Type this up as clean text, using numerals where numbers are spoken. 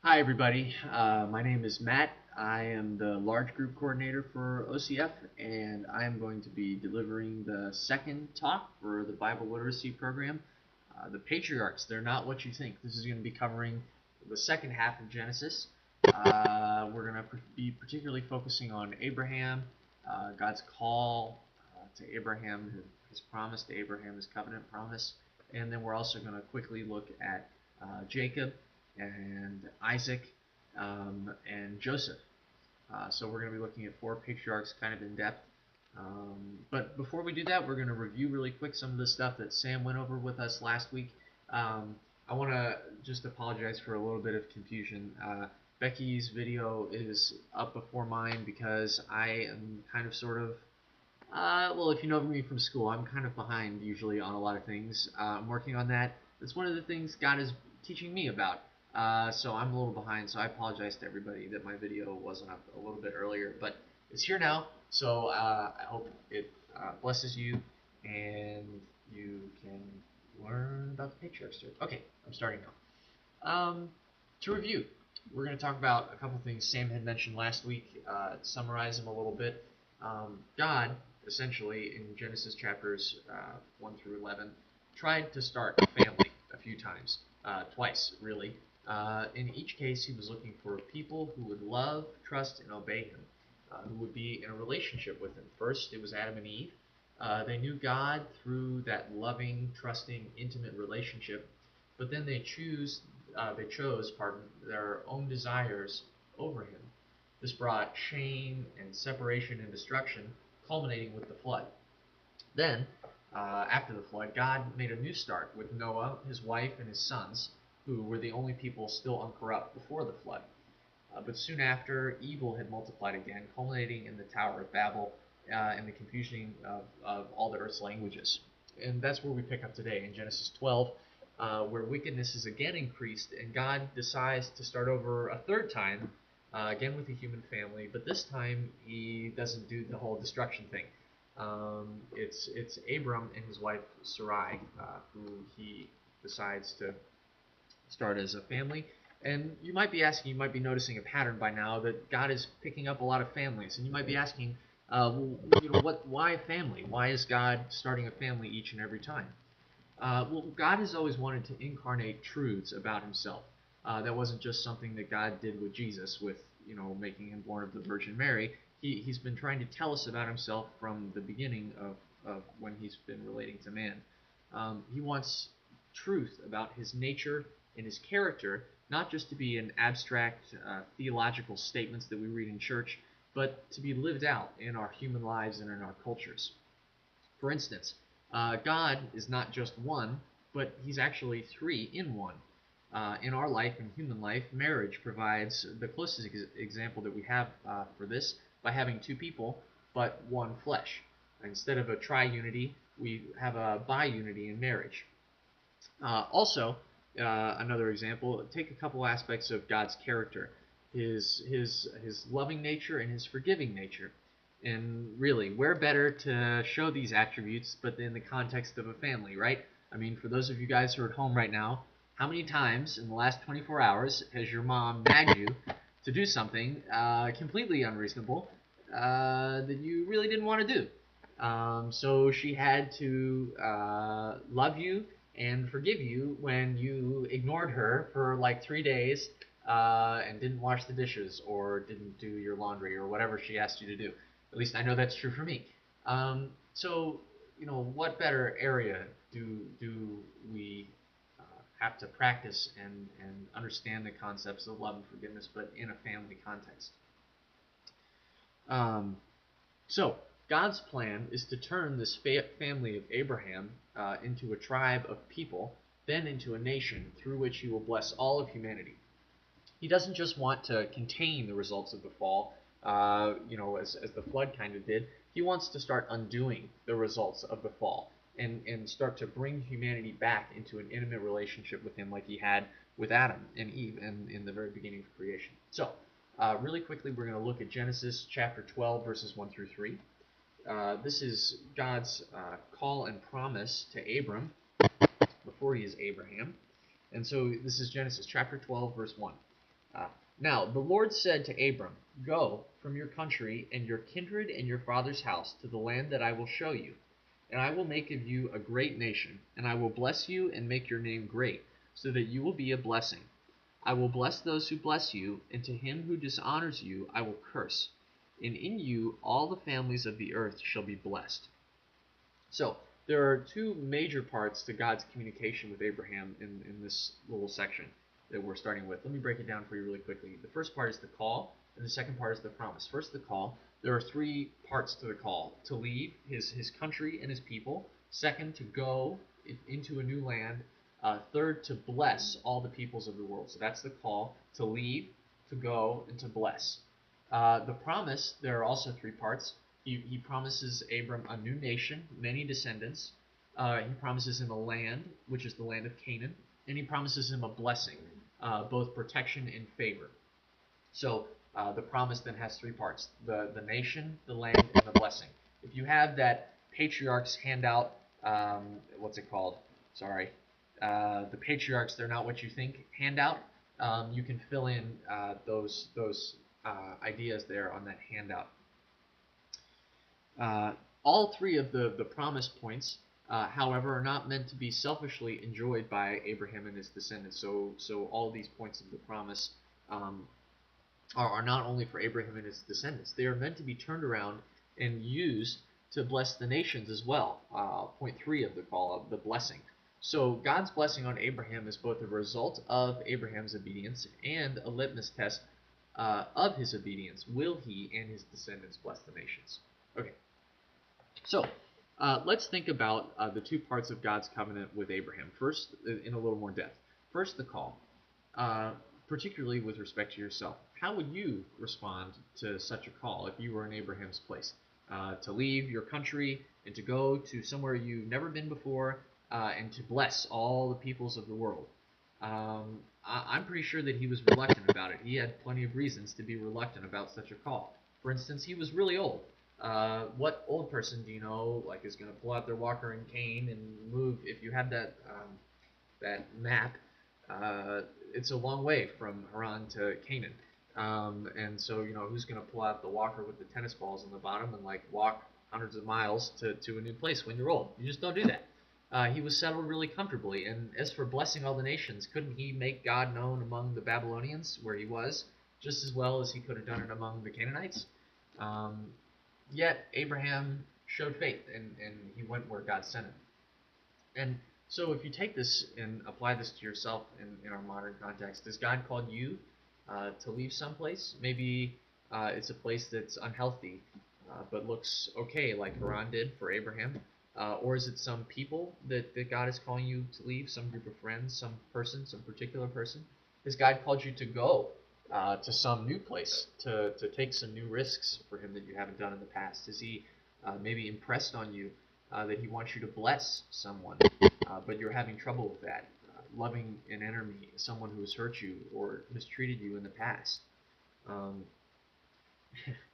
Hi, everybody. My name is Matt. I am the large group coordinator for OCF, and I am going to be delivering the second talk for the Bible literacy program. The Patriarchs, they're not what you think. This is going to be covering the second half of Genesis. We're going to be particularly focusing on Abraham, God's call to Abraham, his promise to Abraham, his covenant promise. And then we're also going to quickly look at Jacob and Isaac, and Joseph. So we're going to be looking at four patriarchs kind of in depth. But before we do that, we're going to review really quick some of the stuff that Sam went over with us last week. I want to just apologize for a little bit of confusion. Becky's video is up before mine because I am kind of sort of well, if you know me from school, I'm kind of behind usually on a lot of things. I'm working on that. That's one of the things God is teaching me about. So I'm a little behind, so I apologize to everybody that my video wasn't up a little bit earlier. But it's here now, so I hope it blesses you and you can learn about the patriarchs. Okay, I'm starting now. To review, we're going to talk about a couple things Sam had mentioned last week, summarize them a little bit. God, essentially, in Genesis chapters 1 through 11, tried to start a family a few times, twice, really. In each case, he was looking for people who would love, trust, and obey him, who would be in a relationship with him. First, it was Adam and Eve. They knew God through that loving, trusting, intimate relationship, but then they chose, their own desires over him. This brought shame and separation and destruction, culminating with the flood. Then, after the flood, God made a new start with Noah, his wife, and his sons, who were the only people still uncorrupt before the flood. But soon after, evil had multiplied again, culminating in the Tower of Babel and the confusion of all the earth's languages. And that's where we pick up today in Genesis 12, where wickedness is again increased, and God decides to start over a third time, again with the human family, but this time he doesn't do the whole destruction thing. It's Abram and his wife Sarai who he decides to start as a family. And you might be asking, you might be noticing a pattern by now that God is picking up a lot of families, and you might be asking, why family? Why is God starting a family each and every time? Well, God has always wanted to incarnate truths about himself. That wasn't just something that God did with Jesus, with making him born of the Virgin Mary. He's been trying to tell us about himself from the beginning of when he's been relating to man. He wants truth about his nature and his character, not just to be an abstract theological statements that we read in church, but to be lived out in our human lives and in our cultures. For instance, God is not just one, but he's actually three in one. In our life, in human life, marriage provides the closest example that we have for this by having two people, but one flesh. Instead of a triunity, we have a biunity in marriage. Also, another example, take a couple aspects of God's character, his loving nature and his forgiving nature. And really, where better to show these attributes but in the context of a family, right? I mean, for those of you guys who are at home right now, how many times in the last 24 hours has your mom nagged you to do something completely unreasonable that you really didn't want to do? So she had to love you and forgive you when you ignored her for like 3 days and didn't wash the dishes or didn't do your laundry or whatever she asked you to do. At least I know that's true for me. So, what better area do we have to practice and understand the concepts of love and forgiveness, but in a family context? Um, so, God's plan is to turn this family of Abraham into a tribe of people, then into a nation through which he will bless all of humanity. He doesn't just want to contain the results of the fall, as the flood kind of did. He wants to start undoing the results of the fall and start to bring humanity back into an intimate relationship with him like he had with Adam and Eve in the very beginning of creation. So, really quickly, we're going to look at Genesis chapter 12, verses 1 through 3. This is God's call and promise to Abram before he is Abraham. And so this is Genesis chapter 12, verse 1. Uh, Now the Lord said to Abram, "Go from your country and your kindred and your father's house to the land that I will show you. And I will make of you a great nation, and I will bless you and make your name great, so that you will be a blessing. I will bless those who bless you, and to him who dishonors you I will curse. And in you all the families of the earth shall be blessed." So there are two major parts to God's communication with Abraham in this little section that we're starting with. Let me break it down for you really quickly. The first part is the call, and the second part is the promise. First, the call. There are three parts to the call: to leave his country and his people. Second, to go into a new land. Third, to bless all the peoples of the world. So that's the call: to leave, to go, and to bless. The promise, there are also three parts. He promises Abram a new nation, many descendants. He promises him a land, which is the land of Canaan. And he promises him a blessing, both protection and favor. So the promise then has three parts: the nation, the land, and the blessing. If you have that Patriarchs handout, what's it called? Sorry. The Patriarchs, They're Not What You Think handout, you can fill in those ideas there on that handout. All three of the promise points, however, are not meant to be selfishly enjoyed by Abraham and his descendants. So all these points of the promise are not only for Abraham and his descendants. They are meant to be turned around and used to bless the nations as well. Point 3 of the call, the blessing. So God's blessing on Abraham is both a result of Abraham's obedience and a litmus test of his obedience. Will he and his descendants bless the nations? Okay. So let's think about the two parts of God's covenant with Abraham. First, in a little more depth. First, the call, particularly with respect to yourself. How would you respond to such a call if you were in Abraham's place? To leave your country and to go to somewhere you've never been before and to bless all the peoples of the world. I'm pretty sure that he was reluctant about it. He had plenty of reasons to be reluctant about such a call. For instance, he was really old. What old person do you know is going to pull out their walker and cane and move? If you have that map, it's a long way from Haran to Canaan, and so who's going to pull out the walker with the tennis balls on the bottom and walk hundreds of miles to a new place when you're old? You just don't do that. He was settled really comfortably, and as for blessing all the nations, couldn't he make God known among the Babylonians where he was just as well as he could have done it among the Canaanites? Yet Abraham showed faith, and he went where God sent him. And so if you take this and apply this to yourself in our modern context, has God called you to leave someplace? Maybe it's a place that's unhealthy but looks okay, like Haran did for Abraham. Or is it some people that God is calling you to leave, some group of friends, some person, some particular person? Has God called you to go to some new place, to take some new risks for him that you haven't done in the past? Is he maybe impressed on you that he wants you to bless someone, but you're having trouble with that? Loving an enemy, someone who has hurt you or mistreated you in the past.